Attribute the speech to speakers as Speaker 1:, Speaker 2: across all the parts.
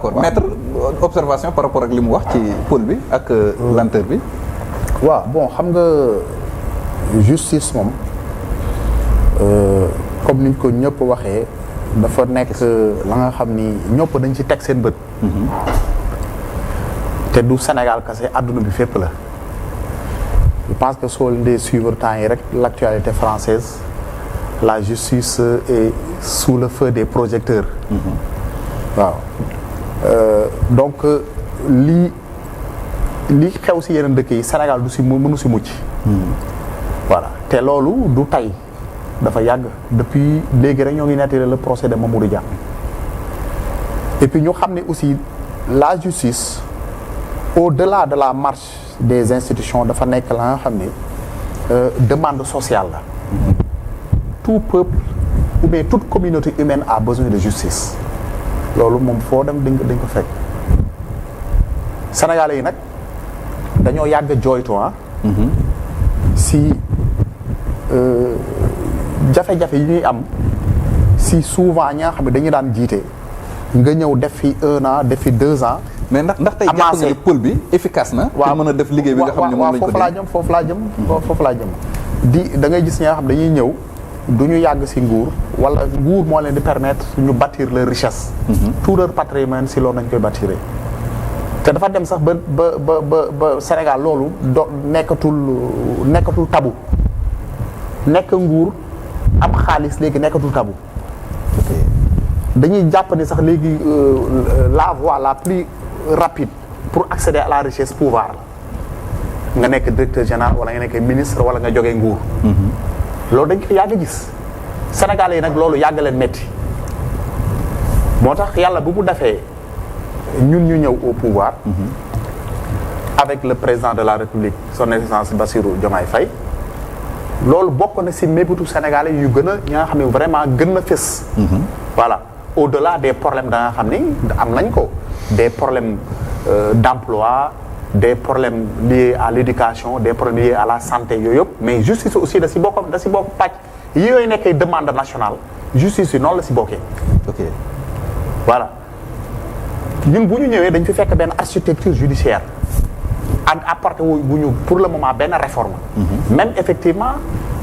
Speaker 1: d'accord maître observation par rapport ak li mu wax ci pôle bi ak lenteur bi.
Speaker 2: waaw bon xam nga justice moom comme niñ ko ñëpp waxee dafa nekk la nga xam ni ñëpp dañ ci teg seen bët. te du Sénégal kese àdduna bi fépp la. je pense que soo leen dee suivre temps yi rek l'actualité française la justice est sous le feu des projecteurs. waaw donc lii xew ci yeneen dëkk yi Sénégal du ci mënu ci mucc. voilà te loolu du tey dafa yàgg depuis léegi rek ñoo ngi nettali le procès de Mamadou Dia. et puis ñu xam ne aussi la justice au-delà de la marche des institutions dafa nekk la nga xam ne demande sociale la. tout peuple ou bien toute communauté humaine a besoin de justice. loolu moom foo dem dañ ko fekk Sénégalais yi nag dañoo yàgg a jooytu si jafe-jafe yi ñuy am si souvent ñi nga xam ne dañu daan jiite nga ñëw def fi 1 an def fi 2 ans.
Speaker 1: mais ndax tey jàpp nga ni pôle bi efficace na.
Speaker 2: waaw
Speaker 1: mën a def liggéey bi nga xam ne moom lañ ko def
Speaker 2: foofu laa jëm. da ngay gis ñi nga xam dañuy ñëw du ñu yàgg si nguur wala nguur moo leen di permettre ñu bâtir leur richesse. tout leur patrimoine si loolu nañ koy bâtir. te dafa dem sax ba Sénégal loolu nekkatul tabu nekk nguur am xaalis léegi nekkatul tabu. dañuy jàpp ni sax léegi la voie la plus rapide pour accéder à la richesse pouvoir la nga nekk directeur général wala nga nekk ministre wala nga jógee nguur. loolu dañ ko yàgg gis Sénégalais yi nag loolu yàgg leen metti moo tax yàlla bu mu defee ñun ñu ñëw au pouvoir. avec le président de la République son excellence Bassirou Diomaye Faye loolu bokk na ci mébétu Sénégalais yu gën a ñi nga xam ne vraiment gën na fës. voilà au-delà des problèmes da nga xam ni am nañ ko des problèmes d'emploi des problèmes liés à l'éducation des problèmes liés à la santé yooyu yëpp mais justice aussi da ci bokk pàcc yooyu nekkee demande nationale justice yi noonu la ci bokkee.
Speaker 1: ok
Speaker 2: voilà ñun bu ñu ñëwee dañ fi fekk benn architecture judiciaire ak apporté wu ñu pour le moment benn réforme. même effectivement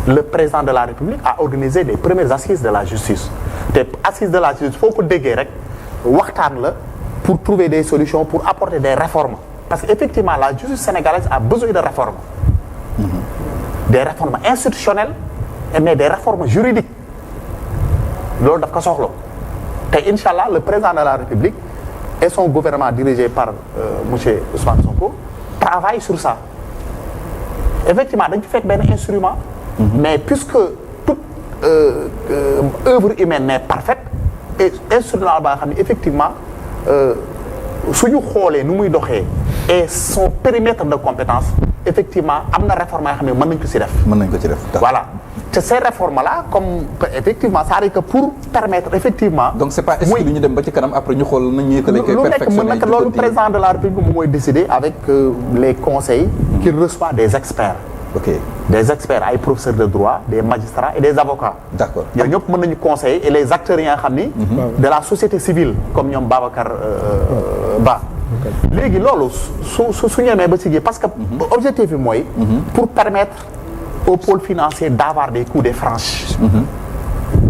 Speaker 2: le président de la République a organisé des premières assises de la justice te assises de la justice foo ko déggee rek waxtaan la pour trouver des solutions pour apporter des réformes parce que effectivement la justice sénégalaise a besoin de réformes. des réformes institutionnelles mais des réformes juridiques loolu daf ko soxla te incha allah le président de la République et son gouvernement dirigé par monsieur Ousmane Sonko travaille sur ça effectivement dañ ci fekk benn instrument. mais puisque toute œuvre humaine n'est parfaite et instrument ba nga xam ne effectivement suñu xoolee nu muy doxee et son périmètre de compétence effectivement am na réforme yoo xam ne mën nañ ko ci def.
Speaker 1: mën nañ ko ci def
Speaker 2: voilà te ces réformes là comme effectivement ça arrive que pour permettre effectivement.
Speaker 1: donc c'est pas exclu ñu dem ba ci kanam après ñu xool nañ ñu ko lañ koy perfectionner.
Speaker 2: lu nekk loolu président de la République moom mooy décider avec les conseils. qu'il reçoit des experts.
Speaker 1: ok
Speaker 2: des experts ay professeurs de droit des magistrats et des avocats.
Speaker 1: d'accord
Speaker 2: ñoom ñëpp mën nañu conseiller et les acteurs yi nga xam ni. de la société civile comme ñoom Babacar Ba. léegi loolu su ñemee ba ci parce que objectif bi mooy. pour permettre au pôle financier d'avoir des coups de franche.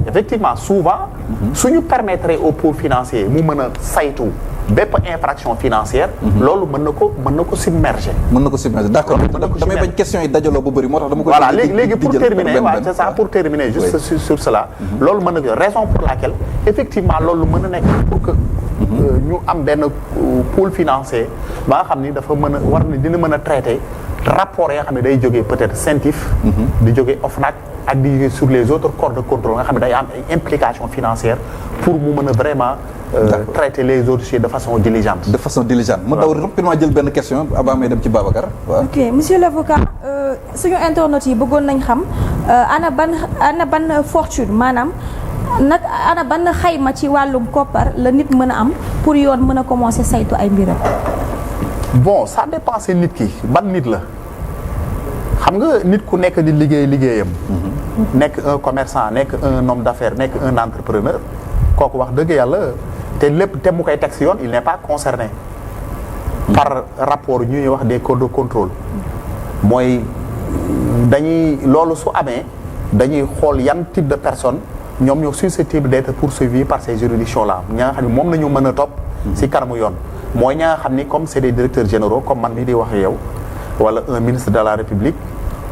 Speaker 2: effectivement souvent. suñu permettre au pôle financier mu mën a saytu bépp infraction financière. loolu mën na ko submerger.
Speaker 1: mën na ko submerger d'accord damay bañ question yi dajaloo bu bëri moo tax dama ko.
Speaker 2: voilà léegi pour terminer waaw c'est ça pour terminer juste sur cela. loolu mën na raison pour laquelle effectivement loolu mën na nekk pour que. ñu am benn pôle financier ba nga xam ni dafa mën a war na dina mën a traiter rapport yoo xam ne day jógee peut-être CENTIF. di jógee OFNAC ak di jógee sur les autres corps de contrôle nga xam ne day am ay implication financière pour mu mën a vraiment. traiter les dossiers de façon diligente.
Speaker 1: de façon diligente ma daw rapidement jël benn question avant may dem ci Babacar waaw.
Speaker 3: ok monsieur l'avocat suñu internautes yi bëggoon nañ xam ana ban fortune maanaam nag ana ban xayma ci wàllum koppar la nit mën a am pour yoon mën a commencer saytu ay mbiram.
Speaker 2: bon ça dépend si nit ki ban nit la xam nga nit ku nekk di liggéeyam. nekk un commerçant nekk un homme d'affaires nekk un entrepreneur. kooku wax dëgg yàlla te lépp te mu koy teg si yoon il n'est pas concerné par rapport ñuy wax des codes de contrôle mooy dañuy loolu su amee dañuy xool yan type de personne ñoom ñoo susceptible d'être poursuivis par ces juridictions là ña nga xam ne moom la ñu mën a topp si kanamu yoon mooy ña nga xam ni comme c'est des directeurs généraux comme man mii di wax yow wala un ministre de la République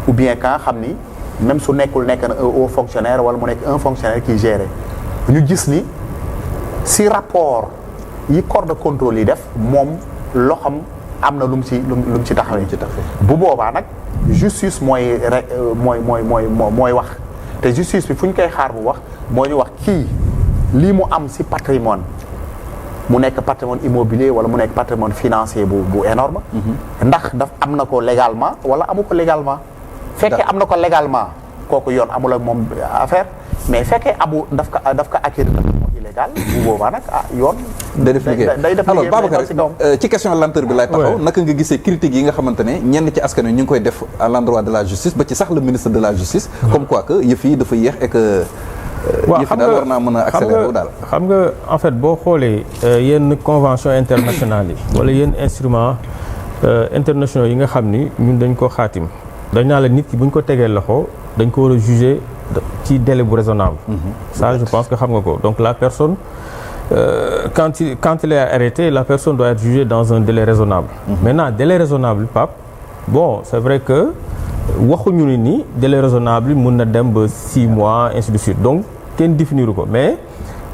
Speaker 2: ou bien ka nga xam ni même su nekkul nekk na un haut fonctionnaire wala mu nekk un fonctionnaire qui gère ñu gis ni si rapport yi corps de contrôle yi def moom loxam am na lu mu ci taxawee bu boobaa nag justice mooy wax te justice bi fu ñu koy xaar bu wax moo ñu wax kii lii mu am si patrimoine mu nekk patrimoine immobilier wala mu nekk patrimoine financier bu énorme ndax daf am na ko légalement wala amu ko légalement fekkee am na ko légalement kooku yoon amul ak moom affaire mais fekkee daf ko acquérir illégal bu boobaa nag yoon
Speaker 1: day def liggéey alors Babacar ci question lenteur bi lay taxaw naka nga gisee critiques yi nga xamante ne ñenn ci askan wi ñu ngi koy def à l'endroit de la justice ba ci sax le ministre de la justice comme quoi que yëf yi dafa yéex et que yëf yi daal war naa mën a accélérer daal
Speaker 4: xam nga en fait boo xoolee yenn convention internationale yi wala yenn instruments internationaux yi nga xam ni ñun dañ ko xaatim dañ naa la nit ki bu ñu ko tegee loxo dañ ko war a juger ci délai bu raisonnable ça je pense que xam nga ko donc la personne quand il est arrêté la personne doit être jugée dans un délai raisonnable maintenant délai raisonnable Pape bon c'est vrai que waxuñu ni délai raisonnable mun na dem ba 6 mois ainsi de suite donc kenn définiru ko mais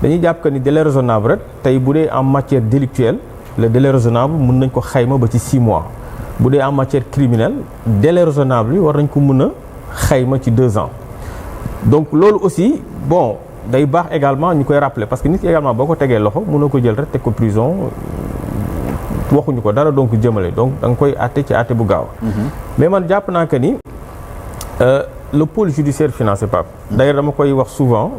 Speaker 4: dañuy jàpp que ni délai raisonnable rek tey bu dee en matière délictuelle le délai raisonnable mun nañ ko xayma ba ci 6 mois bu dee en matière criminelle délai raisonnable yi war nañ ko mun a xayma ci 2 ans donc loolu aussi bon day baax également ñu koy rappeler parce que nit ki également boo ko tegee loxo mënoo ko jël rek teg ko prison waxuñu ko dara donc jëmale donc da nga koy àtte ci àtte bu gaaw mais man jàpp naa que ni le pôle judiciaire financier Pape d'ailleurs dama koy wax souvent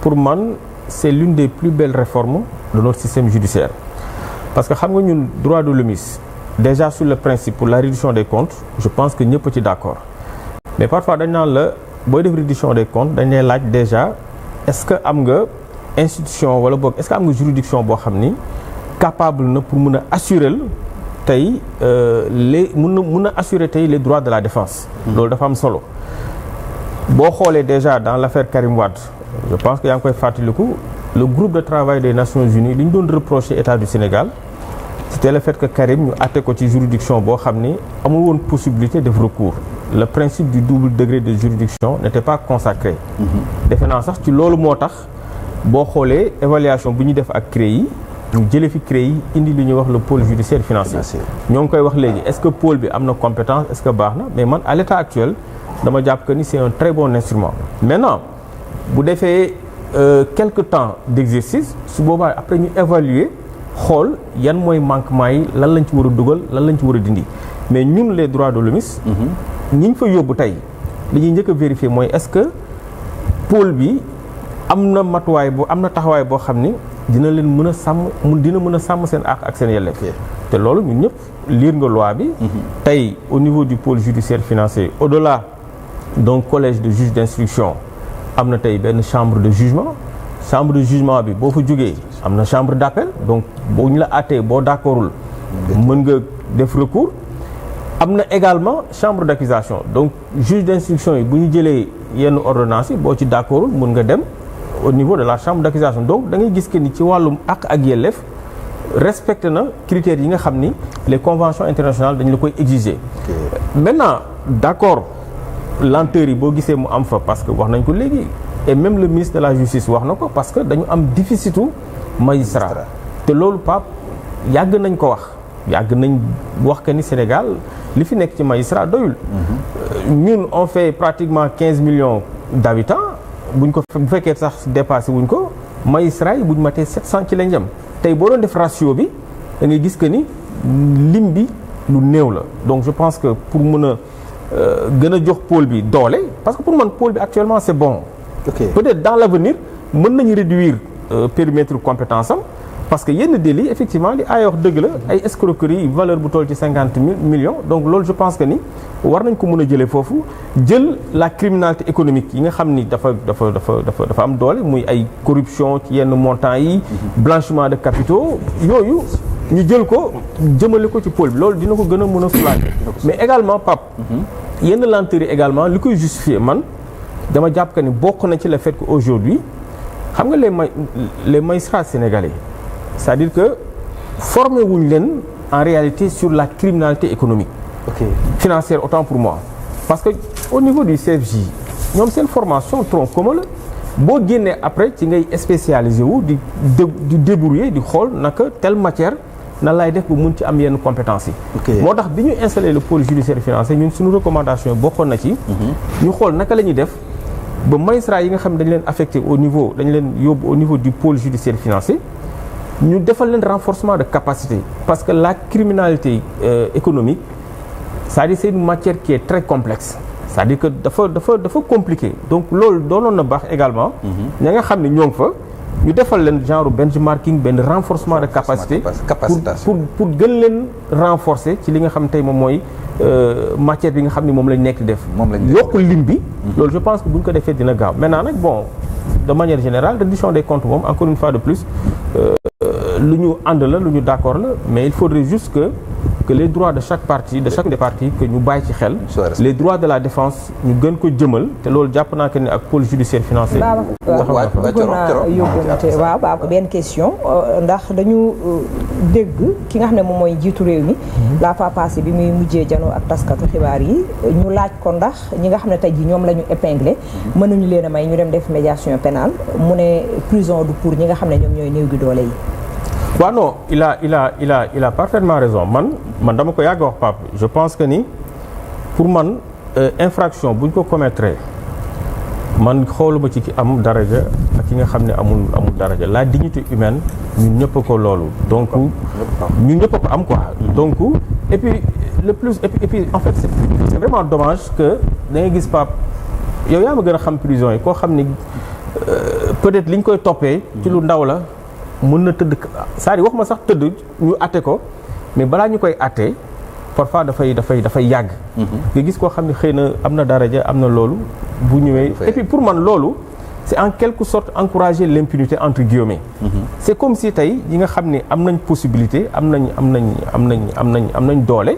Speaker 4: pour man c'est l'une des plus belles réformes de notre système judiciaire parce que xam nga ñun droit de l'homme déjà sur le principe pour la réduction des comptes je pense que ñëpp ci d'accord mais parfois dañ naan la booy def réduction des comptes dañ lay laaj déjà est-ce que am nga institution wala boog est-ce que am nga juridiction boo xam ni capable na pour mun a assurer tey mun a assurer tey les droits de la défense loolu dafa am solo boo xoolee déjà dans l'affaire Karim Wade je pense que yaa ngi koy fàttaliku le groupe de travail des Nations Unies li ñu doon reprocher État du Sénégal c'était le fait que Karim ñu àtte ko ci juridiction boo xam ni amul woon possibilité def recours le principe du double degré de juridiction n'était pas consacré defe naa sax ci loolu moo tax boo xoolee évaluation bu ñu def ak CREI ñu jëlee fi CREI indi li ñuy wax le pôle judiciaire financier ñoo ngi koy wax léegi est-ce que pôle bi am na compétence est-ce que baax na mais man à l'état actuel dama jàpp que ni c'est un très bon instrument maintenant bu defee quelque temps d'exercice su boobaa après ñu évaluer xool yan mooy manquement yi lan lañ ci war a dugal lan lañ ci war a dindi mais ñun les droits de l'homme ñi ñu fa yóbbu tey li ñuy njëkk a vérifier mooy est-ce que pôle bi am na matuwaay am na taxawaay boo xam ni dina leen mën a sàmm dina mën a sàmm seen àq ak seen yelleef te loolu ñun ñëpp lire nga loi bi tey au niveau du pôle judiciaire financier au-delà d'un collège de juges d'instruction am na tey benn chambre de jugement bi boo fa jógee am na chambre d'appel donc boo ñu la àttee boo d'accordul mën nga def recours am na également chambre d'accusation donc juge d'instruction yi bu ñu jëlee yenn ordonnances yi boo ci d'accordul mën nga dem au niveau de la chambre d'accusation donc da ngay gis que ni ci wàllum àq ak yelleef respecté na critères yi nga xam ni les conventions internationales dañu la koy exiger maintenant d'accord lenteur yi boo gisee mu am fa parce que wax nañ ko léegi et même le ministre de la justice wax na ko parce que dañu am déficitu magistrat te loolu Pape yàgg nañ ko wax que ni Sénégal li fi nekk ci magistrat doyul ñun on fait pratiquement 15 millions d'habitants bu fekkee sax dépassé wuñ ko magistrat yi buñ matee 700 ci lañ jëm tey boo doon def ratio bi da ngay gis que ni lim bi lu néew la donc je pense que pour mën a gën a jox pôle bi doole parce que pour man pôle bi actuellement c'est bon peut-être dans l'avenir mën nañu réduire périmètre compétence am parce que yenn délits effectivement li ay wax dëgg la ay escroquerie valeur bu toll ci 50 millions donc loolu je pense que ni war nañ ko mën a jëlee foofu jël la criminalité économique yi nga xam ni dafa am doole muy ay corruption ci yenn montants yi blanchiment de capitaux yooyu ñu jël ko jëmale ko ci pôle bi loolu dina ko gën a mën a soulager mais également Pape yenn lenteur yi également li koy justifier man dama jàpp que ni bokk na ci le fait que aujourd'hui xam nga les magistrats sénégalais c'est-à-dire que formé wuñ leen en réalité sur la criminalité économique financière autant pour moi parce que au niveau du CFJ ñoom seen formation tronc commun la boo génnee après ci ngay spécialisé wu di débrouiller di xool naka telle matière nan lay def bu mun ci am yenn compétences yi moo tax bi ñu installé le pôle judiciaire financier ñun suñu recommandation yi bokkoon na ci ñu xool naka la ñuy def ba magistrats yi nga xam ne dañu leen affecté au niveau dañu leen yóbbu au niveau du pôle judiciaire financier ñu defal leen renforcement de capacité parce que la criminalité économique c'est-à-dire c'est une matière qui est très complexe c'est-à-dire que dafa compliqué donc loolu doonoon na baax également ña nga xam ne ñoo ngi fa ñu defal leen genre benchmarking benn renforcement de capacité pour gën leen renforcer ci li nga xam tey moom mooy matière bi nga xam ne moom lañ nekk def yokk lim bi loolu je pense que bu ñu ko defee dina gaaw maintenant nag bon de manière générale reddition des comptes moom encore une fois de plus lu ñu ànd la lu ñu d'accord la mais il faudrait juste que les droits de chaque partie de chacune des parties que ñu bàyyi ci xel les droits de la défense ñu gën ko jëmal te loolu jàpp naa que ni ak pôle judiciaire financier
Speaker 5: waaw benn question ndax dañu dégg ki nga xam ne moom mooy jiitu réew mi la fois passée bi muy mujjee janoo ak taskatu xibaar yi ñu laaj ko ndax ñi nga xam ne tey ji ñoom la ñu épinglé mënuñu leen a may ñu dem def médiation pénale mu ne prison du pour ñi nga xam ne ñoom ñooy néew gi doole yi
Speaker 4: waaw non il a parfaitement raison man dama ko yàgg wax Pape je pense que ni pour man infraction bu ñu ko commettre man xooluma ci ki am daraja ak ki nga xam ne amul daraja la dignité humaine ñun ñëpp ko loolu donc ñun ñëpp ko am quoi donc et puis le plus et puis en fait c'est vraiment dommage que da ngay gis Pape yow yaa ma gën a xam prison yi koo xam ni peut-être li ñu koy toppee ci lu ndaw la mën na tëdd c'est-à-dire wax ma sax tëdd ñu atte ko mais balaa ñu koy atte parfois dafay yàgg nga gis koo xam ne xëy na am na daraja am na loolu bu ñëwee et puis pour man loolu c'est en quelque sorte encourager l'impunité entre guillemets c'est comme si tey ñi nga xam ne am nañ possibilité am nañ doole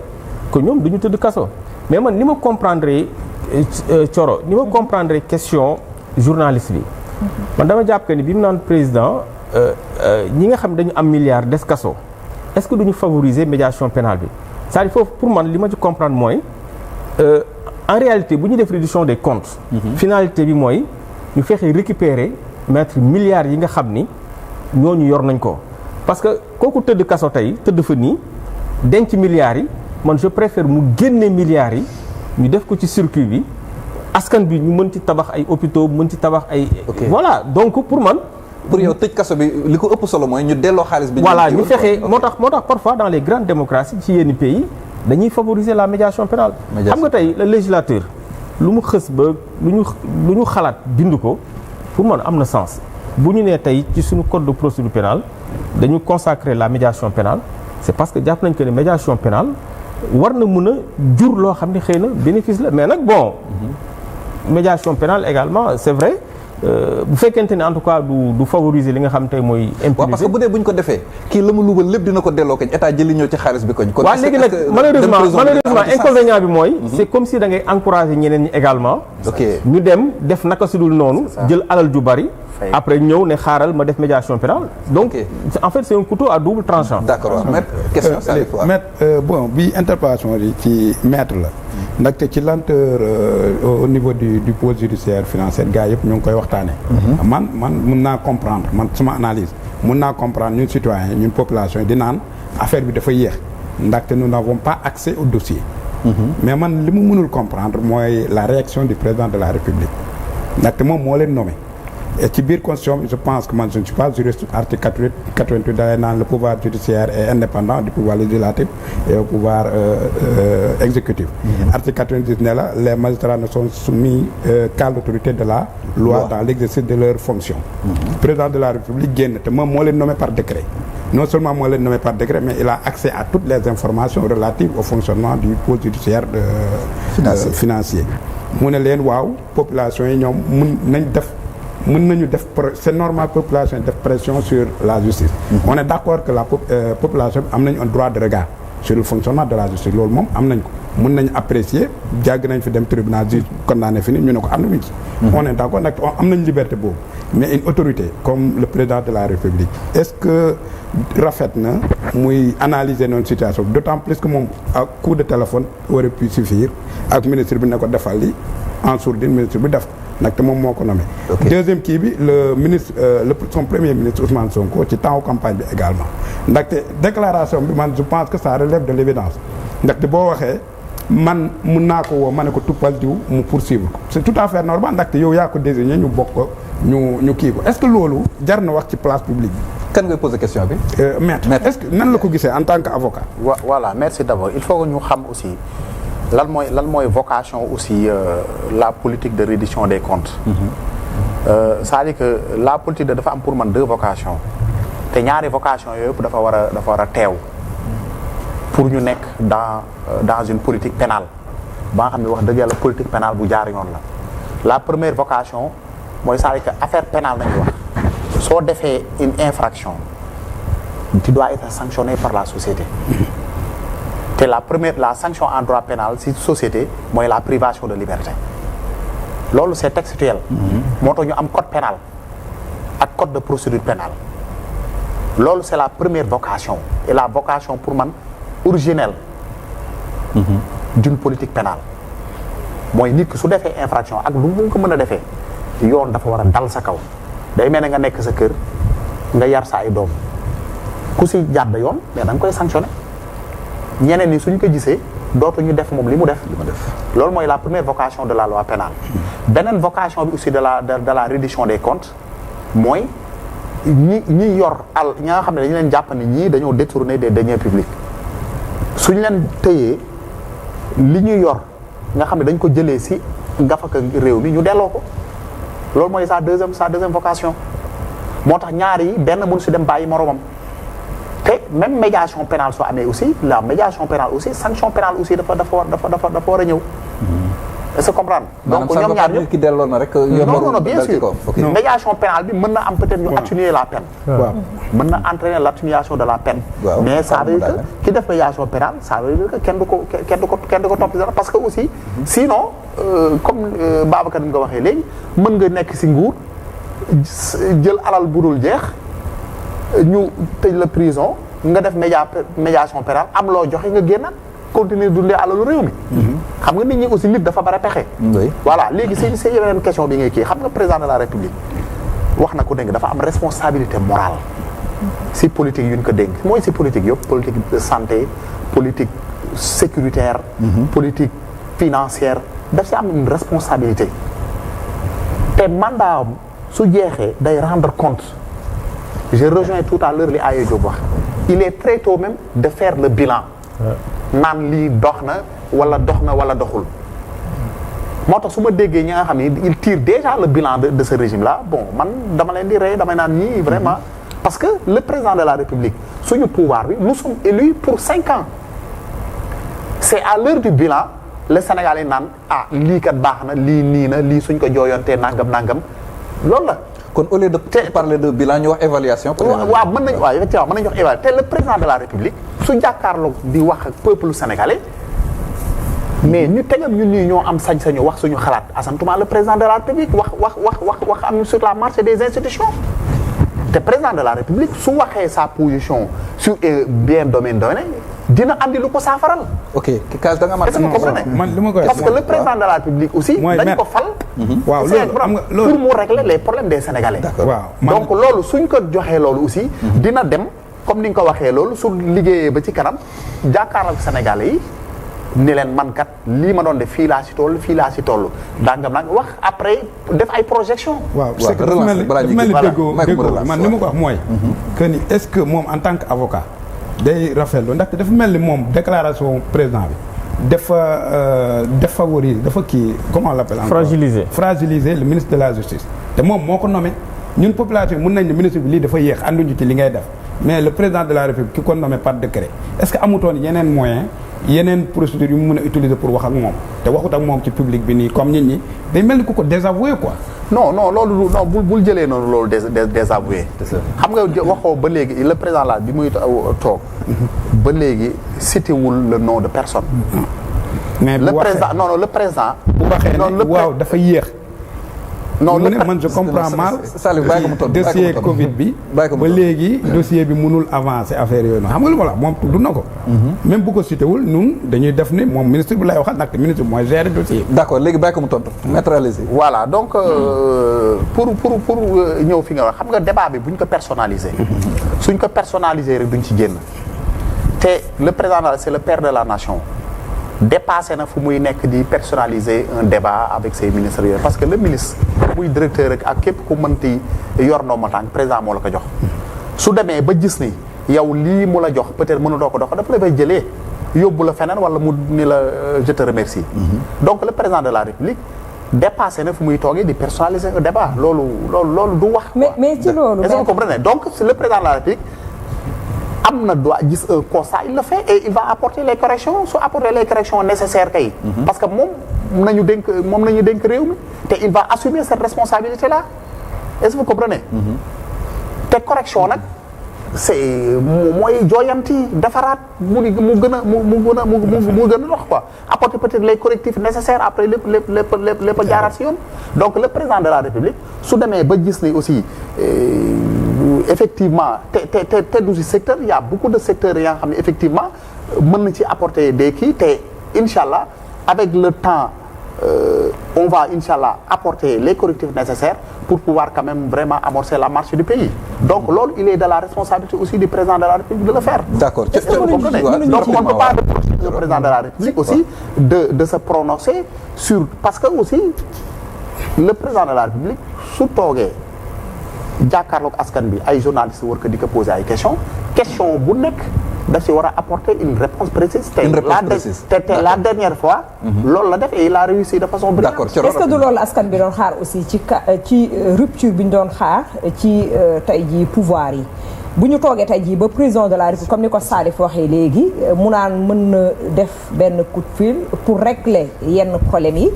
Speaker 4: que ñoom duñu tëdd kaso mais man ni ma comprendre Thioro ni ma comprendre question journaliste bi man dama jàpp que ni bi mu naan président ñi nga xam dañu am milliard des kaso est-ce que duñu favoriser médiation pénale bi c'est-à-dire foofu pour man li ma ci comprendre mooy en réalité bu ñu def réduction des comptes finalité bi mooy ñu fexe récupérer mettre milliards yi nga xam ni ñooñu yor nañ ko parce que kooku tëdd kaso tey tëdd fa nii denc milliards yi man je préfère mu génne milliards yi ñu def ko ci circuit bi askan bi ñu mën ci tabax ay hôpitaux mën ci tabax ay voilà donc pour man
Speaker 1: pour yow tëj kaso bi li ko ëpp solo mooy ñu delloo xaalis bi.
Speaker 4: voilà ñu fexe moo tax parfois dans les grandes démocraties ci yenn pays dañuy favoriser la médiation pénale. xam nga tey le législateur lu mu xës ba lu ñu xalaat bind ko pour man am na sens bu ñu nee tey ci suñu code de procédure pénale dañu consacrer la médiation pénale c'est parce que jàpp nañ que ne médiation pénale war na mën a jur loo xam ne xëy na bénéfice la mais nag bon médiation pénale également c'est vrai. bu fekkente ne en tout cas du favoriser li nga xam tey mooy impunité. waaw parce que
Speaker 1: bu dee bu ñu ko defee kii la mu luubal lépp dina ko delloo koñ état jëli ñëw ci xaalis bi koñ. kon
Speaker 4: waaw léegi nag malheureusement inconvénient bi mooy. c'est comme si da ngay encourager ñeneen ñi également. ñu dem def naka su dul noonu. jël alal ju bari. après ñëw ne xaaral ma def médiation pénale donc en fait c'est un couteau à double tranchant.
Speaker 1: d'accord maître question
Speaker 6: maître bon bi interpellation yi ci maître la. ndaxte ci lenteur au niveau du pôle judiciaire financier gars yëpp ñu ngi koy waxtaane man mun naa comprendre man sama analyse mun naa comprendre ñun citoyens ñun population yi di naan affaire bi dafa yéex ndaxte nous n'avons pas accès au dossier mais man li mu mënul comprendre mooy la réaction du président de la République ndaxte moom moo leen nommé et ci biir constitution je pense que man je ne suis pas juriste article 88 dalee naan le pouvoir judiciaire est indépendant du pouvoir législatif et au pouvoir exécutif article 90 ne la les magistrats ne sont soumis qu'à l'autorité de la loi dans l'exercice de leurs fonctions président de la République génn te moom moo leen nommé par décret non seulement moo leen nommé par décret mais il a accès à toutes les informations relatives au fonctionnement du pôle judiciaire financier mu ne leen waaw population yi ñoom mën nañu def c'est normal population yi def pression sur la justice on est d'accord que la population am nañu un droit de regard sur le fonctionnement de la justice loolu moom am nañ ko mën nañu apprécier jàgg nañ fi dem tribunal juge condamné fi ni ñu ne ko am na ci on est d'accord nag am nañ liberté boobu mais une autorité comme le président de la République est-ce que rafet na muy analyser noonu situation d'autant plus que moom ak coup de téléphone aurait pu suffire ak ministre bi ne ko defal li en sourdine ministre bi def ndaxte moom moo ko nommé. Deuxième kii bi le ministre son premier ministre Ousmane Sonko ci temps campagne bi également ndaxte déclaration bi man je pense que ça relève de l'évidence ndaxte boo waxee man mun naa ko woo ma ne ko tuppal diw mu poursuivre ko c'est tout à fait normal ndaxte yow yaa ko désigné ñu bokk ko ñu kii ko est-ce que loolu jar na wax ci place publique bi.
Speaker 1: kan ngay poser question bi.
Speaker 6: maître est-ce que nan la ko gisee en tant qu'avocat.
Speaker 2: Voilà merci d'abord il faut que ñu xam aussi. lan mooy vocation aussi la politique de reddition des comptes. C'est-à-dire que la politique dafa am pour man deux vocations te ñaari vocation yooyu yëpp dafa war a teew pour ñu nekk dans une politique pénale ba nga xam ne wax dëgg yàlla politique pénale bu jaar yoon la première vocation mooy c'est-à-dire que affaire pénale nañu wax soo defee une infraction tu dois être sanctionné par la société. te la sanction en droit pénal si société mooy la privation de liberté loolu c'est textuel. moo tax ñu am code pénal ak code de procédure pénale loolu c'est la première vocation et la vocation pour man originelle d'une politique pénale mooy nit ki su defee infraction ak lu mu ko mën a defee yoon dafa war a dal sa kaw day mel ne nga nekk sa kër nga yar sa ay doom ku si jàdd yoon mais da nga koy sanctionner ñeneen ñi suñ ko gisee dootuñu def moom li mu def loolu mooy la première vocation de la loi pénale beneen vocation bi aussi de la reddition des comptes mooy ñi yor ñi nga xam ne dañu leen jàpp ne ñii dañoo détourner des deniers publics suñ leen tëyee li ñu yor nga xam ne dañ ko jëlee si gafaka réew mi ñu delloo ko loolu mooy sa deuxième vocation moo tax ñaar yi benn mënu si dem bàyyi moromam te même médiation pénale soo amee aussi la médiation pénale aussi sanction pénale aussi dafa war a ñëw. est-ce que comprendre. donc ñoom ñaar ñëpp
Speaker 1: ki delloo na rek.
Speaker 2: non bien sûr médiation pénale bi mën na am peut-être ñu atténuer la peine. waaw mën na entraîner l'atténuation de la peine. mais ça veut dire que ki def médiation pénale ça veut dire que kenn du ko topp dara parce que aussi. sinon comme Babacar ni nga ko waxee léegi mën nga nekk ci nguur jël alal bu dul jeex. ñu tëj la prison nga def médiation pénale am loo joxe nga génnaat continuer dundee alalu réew mi. xam nga nit ñi aussi nit dafa bari pexe. voilà léegi c'est yeneen question bi ngay kii xam nga président de la république wax na ko dégg dafa am responsabilité morale si politique yu ñu ko dénk mooy si politique yëpp politique de santé politique sécuritaire. politique financière daf si am une responsabilité te mandat su jeexee day rendre compte. Je rejoins tout à l'heure li Aye Diop wax il est très tôt même de faire le bilan naan lii dox na wala doxul moo tax su ma déggee ñi nga xam ne il tire déjà le bilan de ce régime là bon man dama leen di rey damay naan ñii vraiment parce que le président de la République suñu pouvoir bi nous sommes élus pour 5 ans c'est à l'heure du bilan le Sénégal yi naan lii kat baax na lii nii na lii suñ ko jooyontee nangam loolu la
Speaker 1: kon au lieu de parler de bilan ñu wax évaluation.
Speaker 2: waaw mën nañu wax évaluation te le président de la République su jàkkaarloo di wax ak peuple sénégalais mais ñu tegam ñun ñii ñoo am sañ-sañu wax suñu xalaat asantuma le président de la République wax am sur la marche des institutions te président de la République su waxee sa position sur bien domaine donné dina andi lu ko saafaral.
Speaker 1: ok Kaz da nga
Speaker 2: est-ce que vous comprenez
Speaker 6: man li ma koy
Speaker 2: parce que le président de la République aussi. dañ ko fal.
Speaker 6: waaw loolu
Speaker 2: pour mu régler les problèmes des Sénégalais.
Speaker 6: waaw
Speaker 2: donc loolu suñ ko joxee loolu aussi. dina dem comme ni nga ko waxee loolu su liggéeyee ba ci kanam jàkkaarloo ak Sénégalais yi ni leen man kat lii ma doon def fii laa si toll dangam nag wax après def ay projections.
Speaker 6: waaw c'est que dafa mel ni déggoo man li ma ko wax mooy. que ni est-ce que moom en tant qu'avocat day rafetlu ndaxte dafa mel ni moom déclaration président bi dafa favoriser dafa kii comment on l'appelle encore fragiliser le ministre de la justice te moom moo ko nommé ñun population mën nañ ne ministre bi lii dafa yéex ànduñu ci li ngay def mais le président de la République ki ko nommé par décret est-ce que amutoon yeneen moyen yeneen procédures yu mu mën a utiliser pour wax ak moom te waxut ak moom ci public bi nii comme nit ñi day mel ni ku ko désavoué quoi.
Speaker 2: non loolu non bul jëlee noonu loolu désavoué. xam nga waxoo ba léegi le président la bi muy toog ba léegi cité wul le nom de personne.
Speaker 6: mais
Speaker 2: le président non le président.
Speaker 6: bu waxee ne waaw dafa yéex.
Speaker 2: non
Speaker 6: mu ne man je comprends mal dossier Covid bi ba léegi dossier bi mënul avancer affaire yooyu noonu xam nga lu ma la moom tudd na ko même bu ko cité wul ñun dañuy def ni moom ministre bi lay waxal ndaxte ministre bi mooy gérer dossier
Speaker 1: d'accord léegi bàyyi ko mu tontu neutraliser
Speaker 2: voilà donc pour ñëw fi nga wax xam nga débat bi bu ñu ko personnaliser suñ ko personnaliser rek duñ ci génn te le président c'est le père de la nation dépassé na fu muy nekk di personnaliser un débat avec ses ministres yooyu parce que le ministre muy directeur rek ak képp ku mënti yor ndomba tànk président moo la ko jox su demee ba gis ni yow lii mu la jox peut-être mënutoo ko dox dafa la fay jëlee yóbbu la feneen wala mu ni la je te remercie. Donc le président de la République dépassé na fu muy toogee di personnaliser un débat loolu du wax.
Speaker 5: mais ci loolu.
Speaker 2: est-ce que vous comprenez donc le président de la République. am na droit gis un constat il le fait et il va apporter les corrections su apporter les corrections nécessaires kay. parce que moom nañu dénk réew mi te il va assumer cette responsabilité là est-ce que vous comprenez. te correction nag c'est mooy jooyanti defaraat mu gën a dox quoi apporter peut-être les correctifs nécessaires après lépp jaaraat si yoon donc le président de la République su demee ba gis ni aussi. Effectivement te du si secteur il y a beaucoup de secteurs yoo xam ne effectivement mën na ci apporter des kii te inchallah avec le temps on va inchallah apporter les correctifs nécessaires pour pouvoir quand même vraiment amorcer la marche du pays donc loolu il est de la responsabilité aussi du président de la République de le faire.
Speaker 1: D'accord.
Speaker 2: Est-ce que vous comprenez? Donc on ne peut pas reprocher au président de la République aussi de se prononcer sur parce que aussi le président de la République su toogee jàkkaarloog askan bi ay journalistes war ko di ko poser ay question bu nekk da ci war a apporter une réponse précise. te la dernière fois. loolu la def et il a réussi de façon brillante.
Speaker 1: D'accord.
Speaker 5: Est-ce que du loolu askan bi doon xaar aussi ci rupture bi ñu doon xaar ci tey jii pouvoir yi bu ñu toogee tey jii ba président de la République comme ni ko Salif waxee léegi mu naan mën na def benn coup de fil pour régler yenn problèmes yi.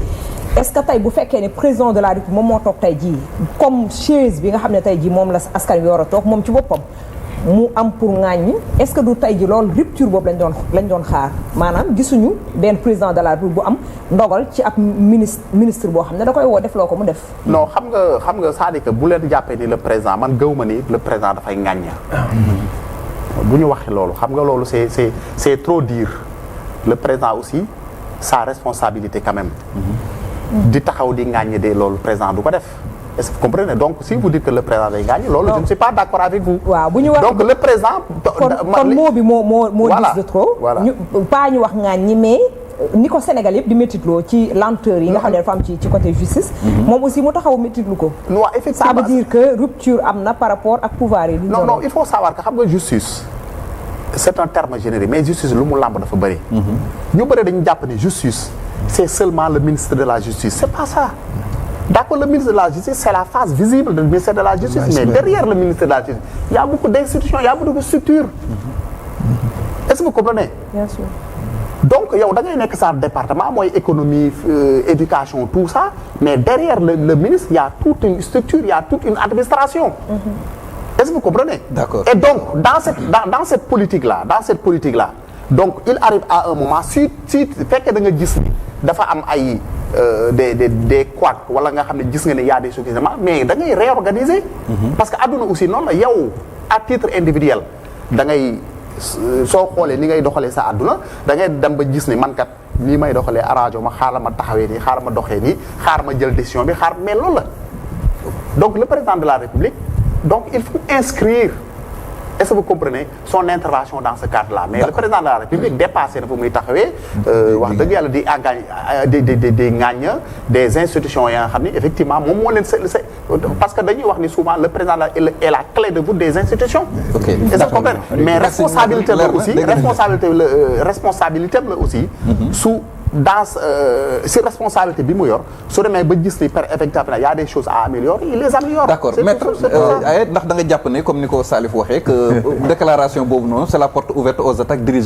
Speaker 5: est-ce que tey bu fekkee ne président de la République moom moo toog tey jii comme chaise bi nga xam ne tey jii moom la askan wi war a toog moom ci boppam mu am pour ŋàññ est-ce que du tey jii loolu rupture boobu lañ doon xaar maanaam gisuñu benn président de la République bu am ndogal ci ab ministre boo xam ne da koy woo def loo ko mu def.
Speaker 2: non xam nga c'est-à-dire que bu leen jàppee ni le président man gëw ma ni le président dafay ŋàññ. bu ñu waxee loolu xam nga loolu c'est trop dire le président aussi sa responsabilité quand même. di taxaw di ŋàññi de loolu président du ko def est-ce que vous comprenez donc si vous dites que le président day ŋàññi loolu je ne suis pas d'accord avec vous.
Speaker 5: waaw bu ñu wax
Speaker 2: donc le président.
Speaker 5: kon mot bi moo dis de trop.
Speaker 2: voilà
Speaker 5: ñu pas ñu wax ŋàññi mais ni ko Sénégal yëpp di métitloo ci lenteur yi nga xam ne dafa am ci côté justice. moom aussi mu taxaw métitlu ko.
Speaker 2: non effectivement
Speaker 5: ça veut dire que rupture am na par rapport ak pouvoir yi.
Speaker 2: non il faut savoir que xam nga justice. c'est un terme générique mais justice lu mu làmb dafa bëri. ñu bëri dañu jàpp ni justice. c'est seulement le ministre de la Justice c'est pas ça d'accord le ministre de la Justice c'est la face visible du ministère de la Justice mais derrière le ministère de la Justice il y a beaucoup d'institutions il y a beaucoup de structures est-ce que vous comprenez?
Speaker 5: Bien sûr.
Speaker 2: Donc yow da ngay nekk sa département mooy économie éducation tout ça mais derrière le ministre il y a toute une structure il y a toute une administration. Est-ce que vous comprenez?
Speaker 1: D'accord.
Speaker 2: Et donc dans cette politique là donc il arrive à un moment si fekkee da nga gis ni dafa am ay des couacs wala nga xam ne gis nga ne y a des suffisamment mais da ngay réorganiser. parce que adduna aussi noonu la yow à titre individuel da ngay soo xoolee ni ngay doxalee sa adduna da ngay dem ba gis ni man kat nii may doxalee arajo ma xaaral ma taxawee nii xaaral ma doxee nii xaaral ma jël décision bi mais loolu la donc le président de la République donc il faut inscrire. Est-ce que vous comprenez son intervention dans ce cadre-là mais le président de la République dépassé na fu muy taxawee wax dëgg yàlla di engagé des ŋàññ des institutions ya nga xam ni effectivement moom moo leen parce que dañuy wax ni souvent le président est la clé de voûte des institutions.
Speaker 1: ok
Speaker 2: est-ce que vous comprenez mais responsabilité la aussi su dans si responsabilité bi mu yor su demee ba gis ni par effectivement y a des choses à améliorer il les améliore.
Speaker 1: d'accord maître ndax da nga jàpp ne comme ni ko Salif waxee que déclaration boobu noonu c'est la porte ouverte aux attaques dirigées